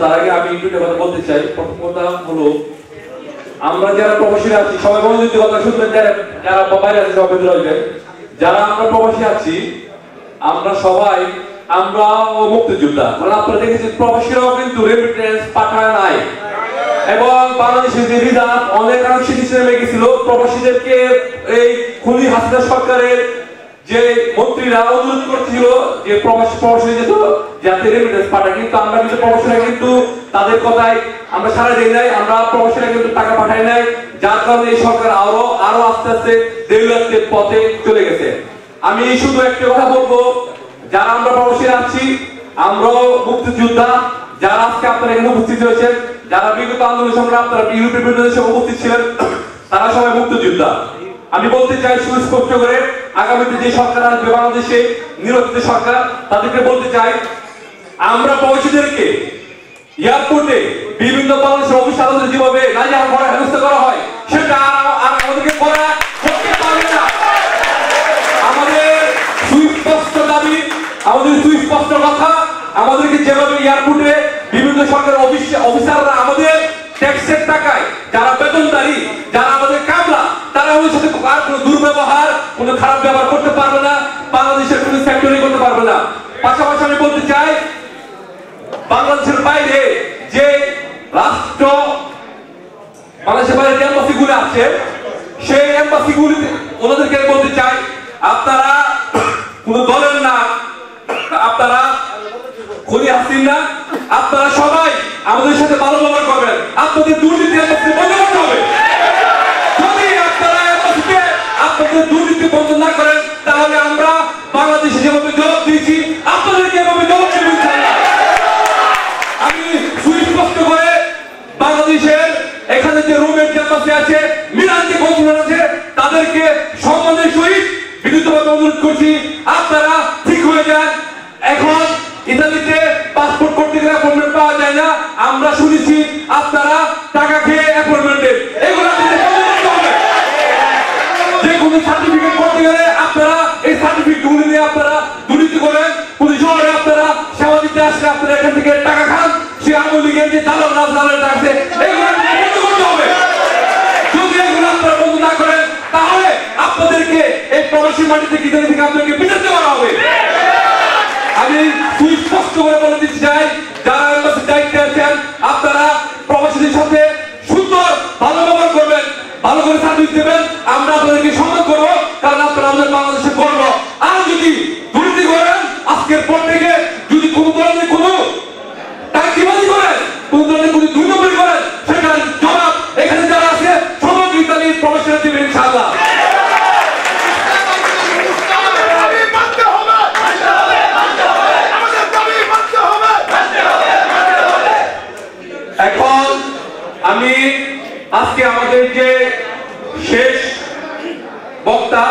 তার আগে আমি দুটো কথা বলতে চাই। প্রথম কথা হলো, আমরা যারা প্রবাসী আছি সবাই মনোযোগ কথা শুনবেন, যারা বাইরে আছে সবাই রয়েছেন, যারা আমরা প্রবাসী আছি আমরা সবাই আমরা মুক্তিযোদ্ধা। মানে আপনারা দেখেছেন প্রবাসীরাও কিন্তু রেমিটেন্স পাঠায় নাই, এবং বাংলাদেশের যে রিজার্ভ অনেকাংশে নিচে নেমে গেছিল। প্রবাসীদেরকে এই খুনি হাসিনা সরকারের যে মন্ত্রীরা অনুরোধ করছিল যে প্রবাসী যেত যাতে রেমিটেন্স পাঠায়, কিন্তু আমরা কিন্তু প্রবাসীরা কিন্তু তাদের কথায় আমরা সারা দিই নাই, আমরা প্রবাসীরা কিন্তু টাকা পাঠাই নাই, যার কারণে এই সরকার আরো আস্তে আস্তে দেউলিয়াতের পথে চলে গেছে। আমি শুধু একটা কথা বলবো, যারা আমরা প্রবাসীরা আছি আমরাও মুক্তিযোদ্ধা, যারা আজকে আপনারা এখানে উপস্থিত হয়েছেন, যারা বিগত আন্দোলন সংগ্রাম আপনারা ইউরোপের বিরুদ্ধে উপস্থিত ছিলেন, তারা সবাই মুক্তিযোদ্ধা। আমি বলতে চাই সুস্পষ্ট করে, আগামীতে যে সরকার আসবে বাংলাদেশে নির্বাচিত সরকার, তাদেরকে বলতে চাই আমরা প্রবাসীদেরকে এয়ারপোর্টে বিভিন্ন বাংলাদেশের অফিস আদালতে যেভাবে নাজির করা হেনস্থা করা হয় সেটা আর আমাদেরকে করা করতে পারবে না। আমাদের সুস্পষ্ট দাবি, আমাদের সুস্পষ্ট কথা, আমাদেরকে যেভাবে এয়ারপোর্টে বিভিন্ন সরকারি অফিসাররা আমাদের ট্যাক্সের টাকায় যারা বেতনদারি, যারা আমাদের কামলা, তারা আমাদের সাথে আর কোনো দুর্ব্যবহার, কোনো খারাপ ব্যবহার করতে পারবে না, বাংলাদেশের কোনো ফ্যাক্টরি করতে পারবে না। পাশাপাশি আমি বলতে চাই বাংলাদেশের বাইরে যে রাষ্ট্র, বাংলাদেশের বাইরে যে এম্বাসিগুলো আছে সেই এম্বাসিগুলি ওনাদেরকে বলতে চাই আপনারা কোন দলের না, আপনারা খুনি হাসিনা, আপনারা সবাই আমাদের সাথে ভালো ব্যবহার করবেন, আপনাদের দুর্নীতি বন্ধ করতে হবে। যদি আপনারা আপনাদের দুর্নীতি বন্ধ না করেন তাহলে আমরা বাংলাদেশে যেভাবে জবাব দিয়েছি আপনাদেরকে এভাবে জবাব দেব ইনশাআল্লাহ। আমি সুস্পষ্ট করে বাংলাদেশের এখানে যে রুমের যে এম্বাসি আছে, মিলান যে কনসুলেট আছে, তাদেরকে সম্মানের সহিত বিনীতভাবে অনুরোধ করছি আপনারা ঠিক হয়ে যান। এখন ইতালিতে পাসপোর্ট করতে গেলে অ্যাপয়েন্টমেন্ট পাওয়া যায় না, আমরা শুনেছি আপনারা টাকা খেয়ে অ্যাপয়েন্টমেন্ট দেন, এগুলো করতে হবে। যে কোনো সার্টিফিকেট করতে গেলে আপনারা এই সার্টিফিকেটগুলো নিয়ে আপনারা দুর্নীতি করেন, পুলিশ শহরে আপনারা সেবা দিতে আসলে আপনারা এখান থেকে টাকা খান, সে আওয়ামী লীগের যে দালাল রাজদালের আছে এগুলো বন্ধ করতে হবে। যদি এগুলো আপনারা বন্ধ না করেন তাহলে আপনাদেরকে এই প্রবাসী মাটিতে ইতালি থেকে আপনাদেরকে বিতাড়িত করা হবে। আমি সুস্পষ্ট করে বলে দিতে চাই যারা এম্বাসির দায়িত্বে আছেন আপনারা প্রবাসীদের সাথে সুন্দর ভালো ব্যবহার করবেন, ভালো করে সার্ভিস দেবেন, আমরা আপনাদেরকে সম্মান করবো, কারণ আপনারা আমাদের বাংলাদেশের গর্ব। আর যদি দুর্নীতি করেন আজকের পর থেকে, যদি কোনো ধরনের কোনো টাঙ্কিবাজি করেন, কোনো ধরনের কোনো দুই নম্বরী করেন, সেটার জবাব এখানে যারা আছে সমগ্র ইতালির প্রবাসীরা দেবেন ইনশাআল্লাহ। এখন আমি আজকে আমাদের যে শেষ বক্তা